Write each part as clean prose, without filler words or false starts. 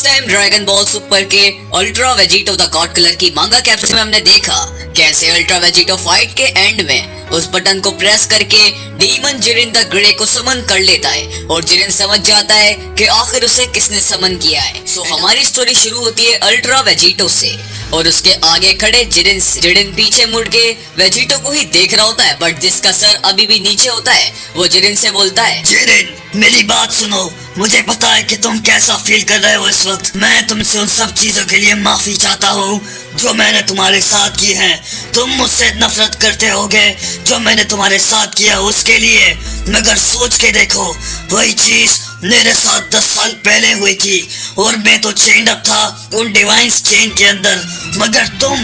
Last time Dragon Ball Super के Ultra Vegito the God colour की manga capsule में हमने देखा कैसे अल्ट्रा वेजिटो फाइट के एंड में उस बटन को प्रेस करके डीमन जिरिन द ग्रे को समन कर लेता है और जिरिन समझ जाता है कि आखिर उसे किसने समन किया है। सो हमारी स्टोरी शुरू होती है अल्ट्रा वेजिटो से और उसके आगे खड़े जिरिन से। जिरिन पीछे मुड़ के वेजिटो को ही देख रहा होता है, बट जिसका सर अभी भी नीचे होता है वो जिरिन से बोलता है, जिरिन मेरी बात सुनो, मुझे पता है कि तुम कैसा फील कर रहे हो इस वक्त। मैं तुमसे उन सब चीजों के लिए माफी चाहता हूँ जो मैंने तुम्हारे साथ की है। तुम मुझसे नफरत करते होगे जो मैंने तुम्हारे साथ किया उसके लिए, मगर सोच के देखो वही चीज मेरे साथ 10 साल पहले हुई थी और मैं तो चेंड अप था उन डिवाइन्स चेन के अंदर, मगर तुम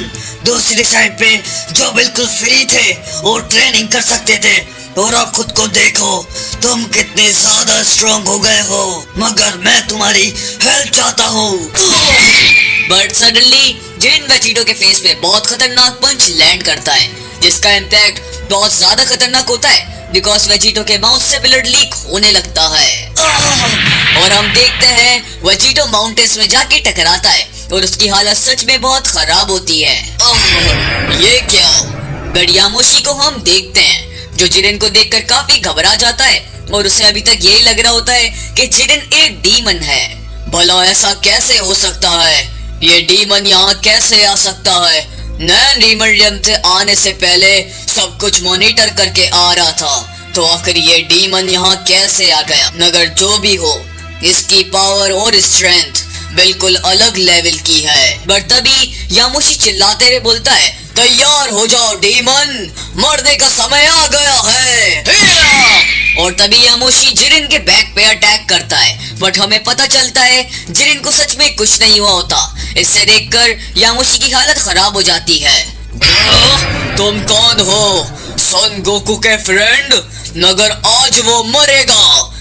दूसरी साइड पे जो बिल्कुल फ्री थे और ट्रेनिंग कर सकते थे। और अब खुद को देखो तुम कितने ज्यादा स्ट्रॉन्ग हो गए हो, मगर मैं तुम्हारी हेल्प चाहता हूँ। बट सडनली जिरिन वेजिटो के फेस पे बहुत खतरनाक पंच लैंड करता है जिसका इम्पैक्ट बहुत ज्यादा खतरनाक होता है बिकॉज वेजिटो के माउथ से ब्लड लीक होने लगता है और हम देखते हैं वेजिटो माउंटेन्स में जाके टकराता है और उसकी हालत सच में बहुत खराब होती है। ये क्या? बट यामोशी को हम देखते हैं जो जिरिन को देखकर काफी घबरा जाता है और उसे अभी तक यही लग रहा होता है कि जिरिन एक डीमन है। भला ऐसा कैसे हो सकता है? ये डीमन यहाँ कैसे आ सकता है? नैन रिमरियम से आने से पहले सब कुछ मॉनिटर करके आ रहा था, तो आखिर ये डीमन यहाँ कैसे आ गया? मगर जो भी हो इसकी पावर और स्ट्रेंथ बिल्कुल अलग लेवल की है। बट तभी यामोशी चिल्लाते हुए बोलता है, तैयार हो जाओ डीमन, मरने का समय आ गया है। और तभी यामोशी जिरिन के बैक पे अटैक करता है, बट हमें पता चलता है जिरिन को सच में कुछ नहीं हुआ होता। इससे देखकर यामोशी की हालत खराब हो जाती है। तुम कौन हो? सन गोकू के फ्रेंड? मगर आज वो मरेगा।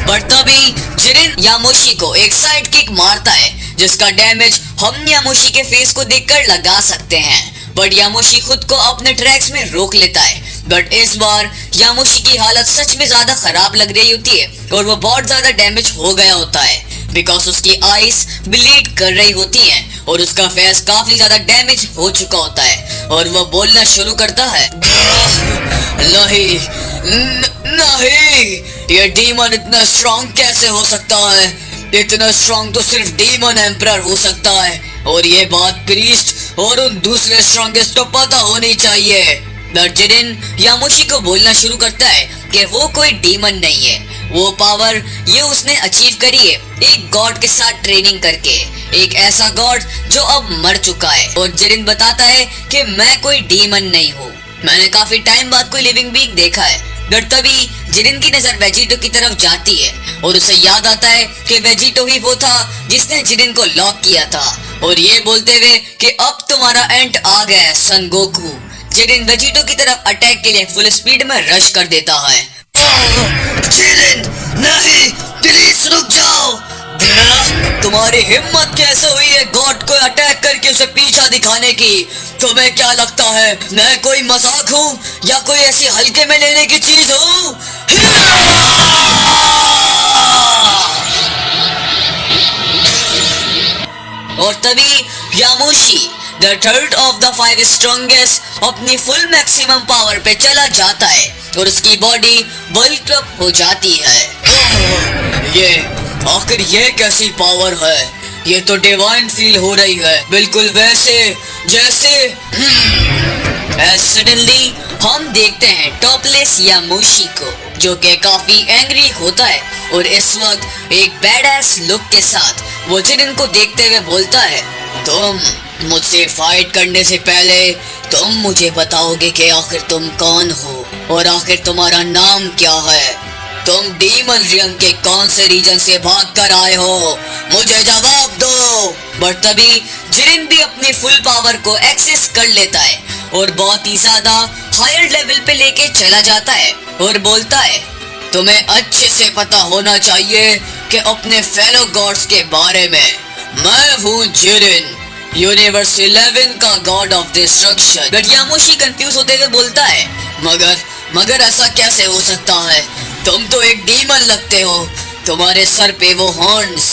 बट तभी जिरिन यामोशी को एक साइड किक मारता है जिसका डैमेज हम यामोशी के फेस को देखकर लगा सकते हैं। बट यामोशी खुद को अपने ट्रैक्स में रोक लेता है। बट इस बार यामोशी की हालत सच में ज्यादा खराब लग रही होती है और वो बहुत ज्यादा डैमेज हो गया होता है बिकॉज उसकी आईज ब्लीड कर रही होती हैं और उसका फेस काफी ज्यादा डैमेज हो चुका होता है और वो बोलना शुरू करता है, नहीं नहीं, ये डीमन इतना स्ट्रॉन्ग कैसे हो सकता है? इतना स्ट्रॉन्ग तो सिर्फ डीमन एम्परर हो सकता है और ये बात प्रीस्ट और उन दूसरे स्ट्रॉन्गेस्ट को पता होनी चाहिए। बट जिरिन यामोशी को बोलना शुरू करता है कि वो कोई डीमन नहीं है, वो पावर ये उसने अचीव करी है एक गॉड के साथ ट्रेनिंग करके, एक ऐसा गॉड जो अब मर चुका है। और जिरिन बताता है कि मैं कोई डीमन नहीं हूँ, मैंने काफी टाइम बाद कोई लिविंग बीइंग देखा है। बट तभी जिरिन की नजर वेजिटो की तरफ जाती है और उसे याद आता है कि वेजिटो ही वो था जिसने जिरिन को लॉक किया था और ये बोलते हुए कि अब तुम्हारा एंड आ गया है सन गोकू। जिरिन वेजिटो की तरफ अटैक के लिए फुल स्पीड में रश कर देता है। जिरिन नहीं, प्लीज रुक जाओ। तुम्हारी हिम्मत कैसे हुई है गॉड को अटैक करके उसे पीछा दिखाने की? तुम्हें क्या लगता है मैं कोई मजाक हूँ या कोई ऐसी हल्के में लेने की चीज हूँ? और तभी Yamoshi the third of the 5 strongest अपनी फुल मैक्सिमम पावर पे चला जाता है और उसकी बॉडी बल्क अप हो जाती है। ये आखिर ये कैसी पावर है? ये तो डिवाइन फील हो रही है, बिल्कुल वैसे जैसे सडनली हम देखते हैं टॉपलेस यामोशी को जो कि काफी एंग्री होता है और इस वक्त एक बैडएस लुक के साथ वो जिरिन को देखते हुए बोलता है, तुम मुझसे फाइट करने से पहले तुम मुझे बताओगे कि आखिर तुम कौन हो और आखिर तुम्हारा नाम क्या है? तुम डीमन रियम के कौन से रीजन से भाग कर आए हो? मुझे जवाब दो। बट तभी जिरिन भी अपनी फुल पावर को एक्सेस कर लेता है और बहुत ही ज्यादा हायर लेवल पे लेके चला जाता है और बोलता है, तुम्हें अच्छे से पता होना चाहिए कि अपने फेलो गॉड्स के बारे में। मैं हूँ जिरिन, यूनिवर्स 11 का god of destruction. But Yamoshi confuse होते हुए बोलता है, मगर ऐसा कैसे हो सकता है? तुम तो एक डीमन लगते हो, तुम्हारे सर पे वो हॉर्न्स,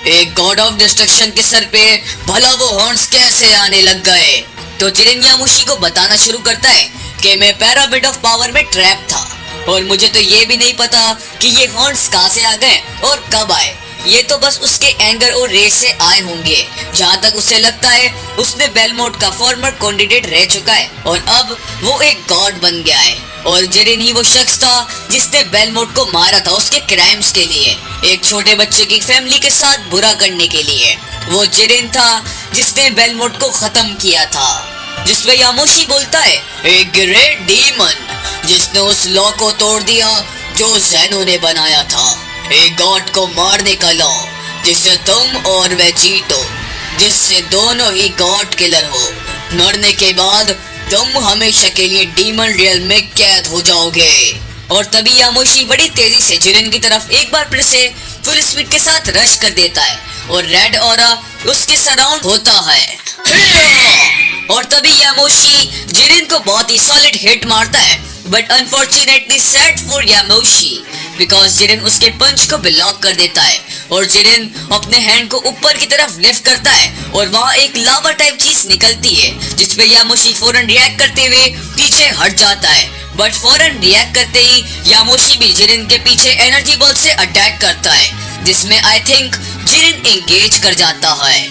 एक गॉड ऑफ डिस्ट्रक्शन के सर पे भला वो हॉर्न्स कैसे आने लग गए? तो जिरेन यामुशी को बताना शुरू करता है कि मैं पिरामिड ऑफ पावर में ट्रैप था और मुझे तो ये भी नहीं पता कि ये हॉर्न्स कहाँ से आ गए और कब आए। ये तो बस उसके एंगर और रेस से आए होंगे। जहाँ तक उसे लगता है उसमें बेलमोट का फॉर्मर कैंडिडेट रह चुका है और अब वो एक गॉड बन गया है और जिरेन ही वो शख्स था जिसने बेलमोट को मारा था उसके क्राइम्स के लिए, एक छोटे बच्चे की फैमिली के साथ बुरा करने के लिए। वो जिरेन था जिसने बेलमोट को खत्म किया था, जिसमें यामुशी बोलता है एक ग्रेट डीमन जिसने उस लॉ को तोड़ दिया जो ज़ेनो ने बनाया था, एक गॉड को मारने का लॉ जिससे तुम और वेजिटो, जिससे दोनों ही गॉड किलर हो, मरने के बाद तुम हमेशा के लिए डीमन रियल में कैद हो जाओगे। और तभी यामुशी बड़ी तेजी से जिरेन की तरफ एक बार फिर से फुल स्पीड के साथ रश कर देता है और रेड ऑरा उसके सराउंड होता है। और तभी यामुशी जिरेन को बहुत ही सॉलिड हिट मारता है, but unfortunately sad for Yamoshi because Jiren उसके पंच को ब्लॉक कर देता है और जिरेन अपने हैंड को ऊपर की तरफ लिफ्ट करता है और वहाँ एक लावा टाइप चीज निकलती है जिसपे यामुशी फौरन रिएक्ट करते हुए पीछे हट जाता है। बट फौरन रिएक्ट करते ही यामुशी भी जिरेन के पीछे एनर्जी बॉल से अटैक करता है जिसमें आई थिंक जिरेन एंगेज कर जाता है।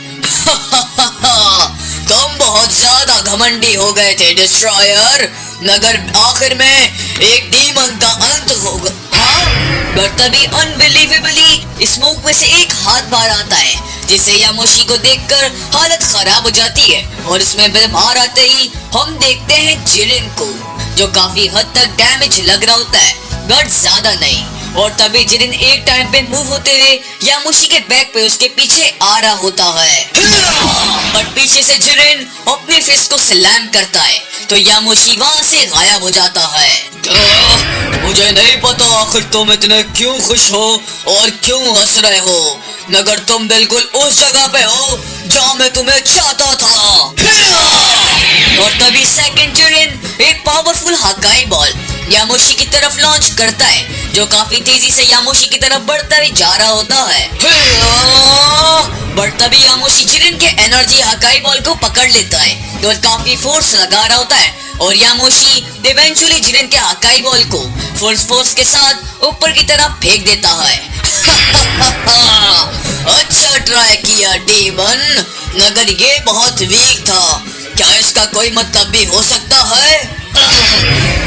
तुम बहुत ज्यादा घमंडी हो गए थे डिस्ट्रॉयर, मगर आखिर में एक डीमन का अंत होगा। बट तभी अनबिलीवेबली स्मोक में से एक हाथ बाहर आता है जिससे यामुशी को देखकर हालत खराब हो जाती है और इसमें बाहर आते ही हम देखते हैं जिरेन को जो काफी हद तक डैमेज लग रहा होता है बट ज्यादा नहीं। और तभी जिरेन एक टाइम पे मूव होते हुए यामुशी के बैक पे उसके पीछे आ रहा होता है, बट पीछे से जिरेन अपने फिस्ट को स्लैम करता है तो यामुशी वहां से गायब हो जाता है। मुझे नहीं पता आखिर तुम इतने क्यों खुश हो और क्यों हंस रहे हो, मगर तुम बिल्कुल उस जगह पे हो जहाँ मैं तुम्हें चाहता था। और तभी सेकंड जिरेन एक पावरफुल हकाई बॉल यामुशी की तरफ लॉन्च करता है जो काफी तेजी से यामुशी की तरफ बढ़ता हुआ जा रहा होता है। बट तभी यामुशी जिरेन के एनर्जी हकाई बॉल को पकड़ लेता है और काफी फोर्स लगा रहा होता है और यामुशी इवेंचुअली जिरेन के हकाई बॉल को फोर्स के साथ ऊपर की तरफ फेंक देता है। अच्छा ट्राई किया डीमन, मगर ये बहुत वीक था, क्या इसका कोई मतलब भी हो सकता है?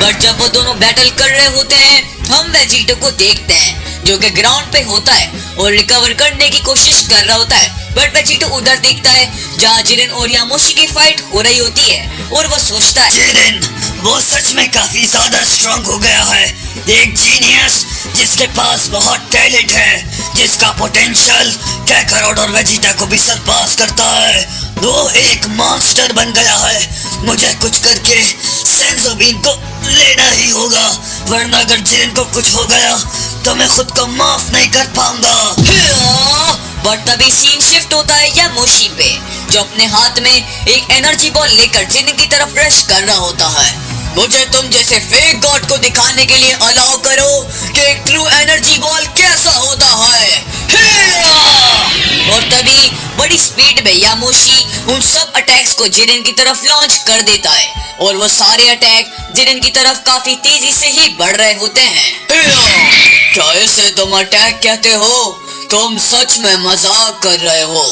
बट जब वो दोनों बैटल कर रहे होते हैं हम वेजिटो को देखते हैं जो कि ग्राउंड पे होता है और रिकवर करने की कोशिश कर रहा होता है। बट वेजिटो उधर देखता है जहाँ जिरेन और यामुशी की फाइट हो रही होती है और वो सोचता है जिरेन वो सच में काफी ज्यादा स्ट्रांग हो गया है, एक जीनियस जिसके पास बहुत टैलेंट है, जिसका पोटेंशियल कैकरोट और वेजिटा को भी सरपास करता है। वो एक मॉन्स्टर बन गया है, मुझे कुछ करके सेंसो बीन को लेना ही होगा, वरना अगर जिरेन को कुछ हो गया तो मैं खुद को माफ नहीं कर पाऊंगा। बट तभी सीन शिफ्ट होता है यामुशी पे जो अपने हाथ में एक एनर्जी बॉल लेकर जिरेन की तरफ रश कर रहा होता है। मुझे तुम जैसे फेक गॉड को दिखाने के लिए अलाउ करो कि एक ट्रू एनर्जी बॉल कैसा होता है। और तभी बड़ी स्पीड में यामुशी उन सब अटैक्स को जिरेन की तरफ लॉन्च कर देता है और वो सारे अटैक जिरेन की तरफ काफी तेजी से ही बढ़ रहे होते हैं। क्या इसे तुम अटैक कहते हो? तुम सच में मजाक कर रहे हो।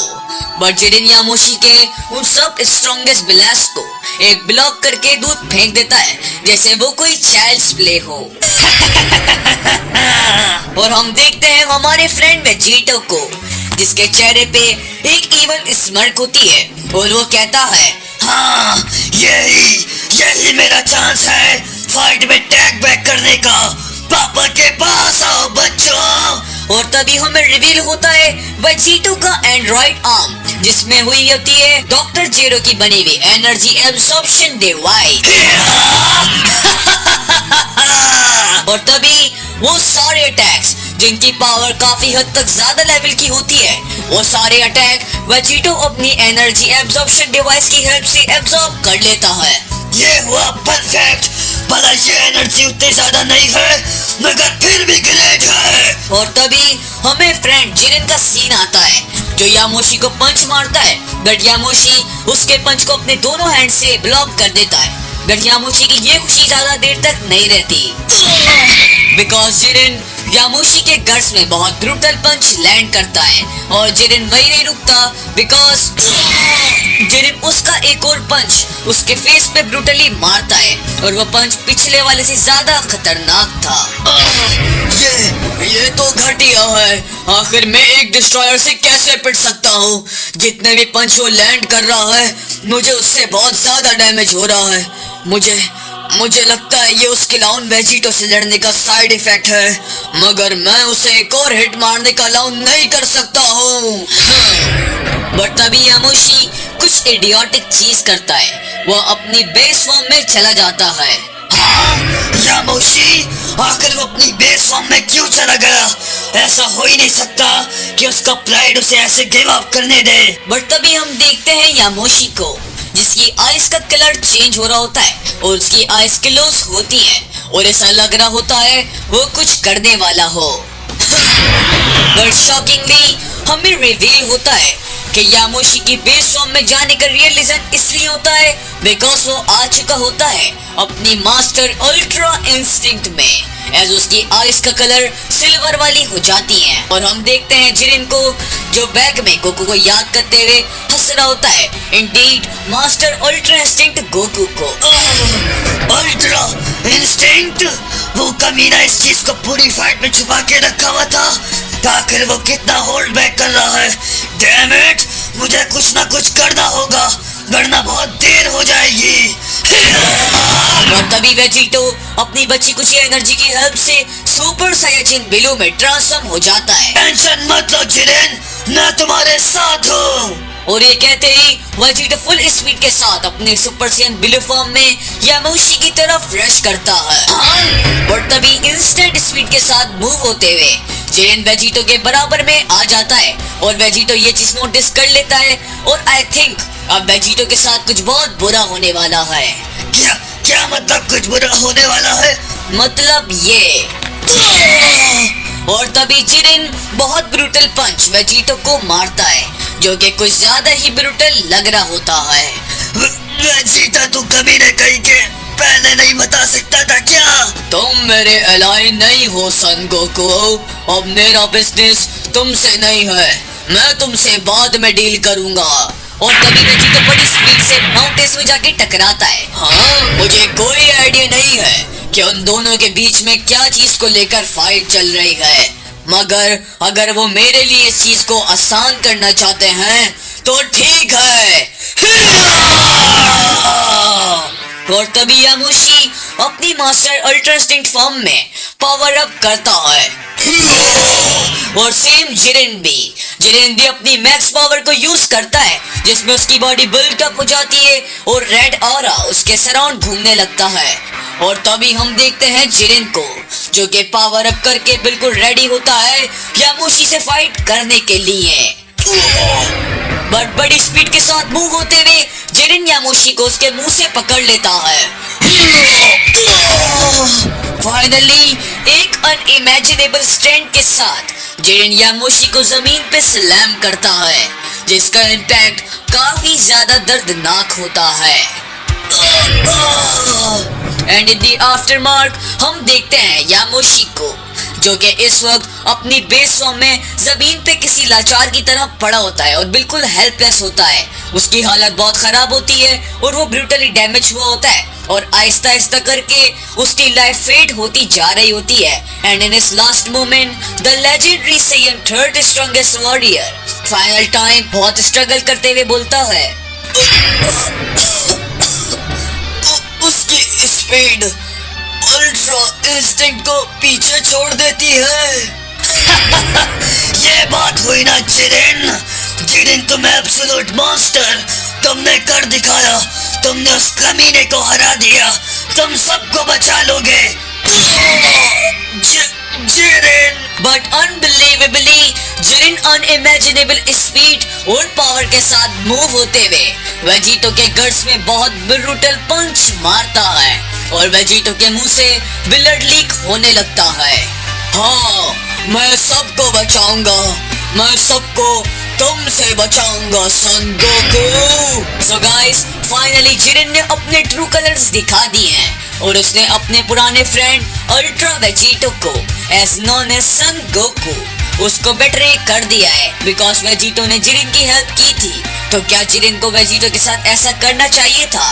बट जिरेन यामुशी के उन सब स्ट्रॉन्गेस्ट ब्लास्ट को एक ब्लॉक करके दूर फेंक देता है जैसे वो कोई चाइल्ड्स प्ले हो। और हम देखते हैं हमारे फ्रेंड वेजिटो को जिसके चेहरे पे एक इवन स्माइल होती है और वो कहता है हाँ यही मेरा चांस है फाइट में टैग बैक करने का, पापा के पास आओ बच्चों। और तभी हमें रिवील होता है वेजिटो का एंड्रॉइड आर्म जिसमें हुई होती है डॉक्टर जेरो की बनी हुई एनर्जी एब्सॉर्प्शन डिवाइस। और तभी वो सारे अटैक्स जिनकी पावर काफी हद तक ज्यादा लेवल की होती है वो सारे अटैक वेजिटो अपनी एनर्जी एब्सॉर्प्शन डिवाइस की हेल्प से एब्सॉर्ब कर लेता है। ये हुआ परफेक्ट, भला ये एनर्जी उतनी ज्यादा नहीं है मगर फिर भी ग्रेट है। और तभी हमें फ्रेंड जिरेन का सीन आता है जो यामोशी को पंच मारता है, बट यामोशी उसके पंच को अपने दोनों हैंड से ब्लॉक कर देता है। बट यामोशी की ये खुशी ज्यादा देर तक नहीं रहती, बिकॉज जिरेन यामोशी के गट्स में बहुत ब्रूटल पंच लैंड करता है और जिरेन वही नहीं रुकता, बिकॉज जिरेन उसका एक और पंच उसके फेस पे ब्रूटली मारता है और वो पंच पिछले वाले से ज्यादा खतरनाक था। ये तो घटिया है, आखिर मैं एक डिस्ट्रॉयर से कैसे पिट सकता हूँ? जितने भी पंच वो लैंड कर रहा है मुझे उससे बहुत ज्यादा डैमेज हो रहा है। मुझे लगता है ये उस क्लाउन वेजिटो से लड़ने का साइड इफेक्ट है, मगर मैं उसे एक और हिट मारने का अलाउ नहीं कर सकता हूँ। बट तभी यामोशी कुछ इडियोटिक चीज करता है, वो अपनी बेस फॉर्म में चला जाता है। हाँ, यामोशी आखिर वो अपनी बेस फॉर्म में क्यों चला गया? ऐसा हो ही नहीं सकता कि उसका प्राइड उसे ऐसे गिव अप करने दे। बट तभी हम देखते हैं यामोशी को जिसकी आइज का कलर चेंज हो रहा होता है और उसकी आइज क्लोज होती है और ऐसा लग रहा होता है वो कुछ करने वाला हो। बट शॉकिंगली हमें रिवील होता है कि यामोशी की बेस फॉर्म में जाने का रियल रीजन इसलिए होता है बिकॉज वो आ चुका होता है अपनी मास्टर अल्ट्रा इंस्टिंक्ट में, एज उसकी आइज का कलर सिल्वर वाली हो जाती हैं और हम देखते हैं जिरेन को जो बैग में गोकू को याद करते हुए हंस रहा होता है। Indeed master ultra instinct Goku को। अल्ट्रा इंस्टिंक्ट, वो कमीना इस चीज को पूरी फाइट में छुपा के रखा हुआ था। आखिर वो कितना होल्ड बैक कर रहा है? डैम इट, मुझे कुछ ना कुछ करना होगा वरना बहुत देर हो जाएगी। और तभी वेजिटो अपनी बची कुछ एनर्जी की हेल्प से सुपर साइयाजिन बिलू में ट्रांसफॉर्म हो जाता है। टेंशन मत लो जिरेन, मैं तुम्हारे साथ हूँ। और ये कहते ही वेजिटो फुल स्पीड के साथ अपने सुपर साइयन बिलू फॉर्म में यामोशी की तरफ रश करता है। और तभी इंस्टेंट स्पीड के साथ मूव होते हुए जिरेन वेजिटो के बराबर में आ जाता है और वेजिटो ये चीज नोटिस कर लेता है और आई थिंक अब वेजिटो के साथ कुछ बहुत बुरा होने वाला है। क्या मतलब कुछ बुरा होने वाला है? मतलब ये। और तभी जिरेन बहुत ब्रूटल पंच वेजिटो को मारता है जो कि कुछ ज्यादा ही ब्रूटल लग रहा होता है। वेजिटा तू कभी ने कहीं के पहले नहीं बता सकता था क्या? तुम मेरे एलाई नहीं हो सन गोकू, अब मेरा बिजनेस तुमसे नहीं है, मैं तुमसे बाद में डील करूंगा। और तभी वेजिटो बड़ी स्पीड से माउंटेन्स में जाके टकराता है। हाँ, मुझे कोई आइडिया नहीं है कि उन दोनों के बीच में क्या चीज को लेकर फाइट चल रही है, मगर अगर वो मेरे लिए इस चीज को आसान करना चाहते हैं तो ठीक है। और तभी यामोशी अपनी मास्टर अल्ट्रा इंस्टिंक्ट फॉर्म में पावर अप करता है और सेम जिरेन भी अपनी मैक्स पावर को यूज करता है जिसमें उसकी बॉडी बिल्ड अप हो जाती है और रेड ऑरा उसके सराउंड घूमने लगता है। और तभी हम देखते हैं जिरेन को जो कि पावर अप करके बिल्कुल रेडी होता है यामोशी से फाइट करने के लिए। बट बड़ी स्पीड के साथ मूव होते हुए जिरेन यामोशी को उसके मुंह से पकड़ लेता है। फाइनली एक अनइमेजिनेबल स्ट्रेंथ के साथ जिरेन यामोशी को जमीन पे स्लैम करता है जिसका इम्पैक्ट काफी ज्यादा दर्दनाक होता है। एंड इन द आफ्टरमार्क हम देखते हैं यामोशी को जो कि इस वक्त अपनी बेस फॉर्म में जमीन पे किसी लाचार की तरह पड़ा होता है और बिल्कुल हेल्पलेस होता है। उसकी हालत बहुत खराब होती है और वो ब्रूटली डैमेज हुआ होता है और आहिस्ता आहिस्ता करके उसकी लाइफ फेड होती जा रही होती है। एंड इन इस last moment the legendary Saiyan third strongest warrior final time बहुत स्ट्रगल करते हुए बोलता है। उसकी स्पीड अल्ट्रा इंस्टिंक्ट को पीछे छोड़ देती है। ये बात हुई ना जिरेन, तुम एब्सोल्यूट मॉन्स्टर, तुमने कर दिखाया, तुमने उस कमीने को हरा दिया, तुम सबको बचा लोगे। Jiren, but unbelievably Jiren unimaginable speed और पावर के साथ मूव होते हुए वेजिटो के गट्स में बहुत ब्रूटल पंच मारता है और वेजिटो के मुंह से ब्लड लीक होने लगता है। हाँ, मैं सबको बचाऊंगा, मैं सबको तुमसे बचाऊंगा सन गोकू। सो गाइस, फाइनली जिरिन ने अपने ट्रू कलर्स दिखा दिए हैं और उसने अपने पुराने फ्रेंड अल्ट्रा वेजिटो को एज नोन एज सन गोकू उसको बेट्रे कर दिया है बिकॉज वेजिटो ने जिरिन की हेल्प की थी। तो क्या जिरिन को वेजिटो के साथ ऐसा करना चाहिए था?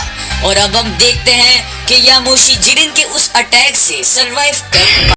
और अब हम देखते हैं कि यामोशी जिरिन के उस अटैक से सरवाइव कर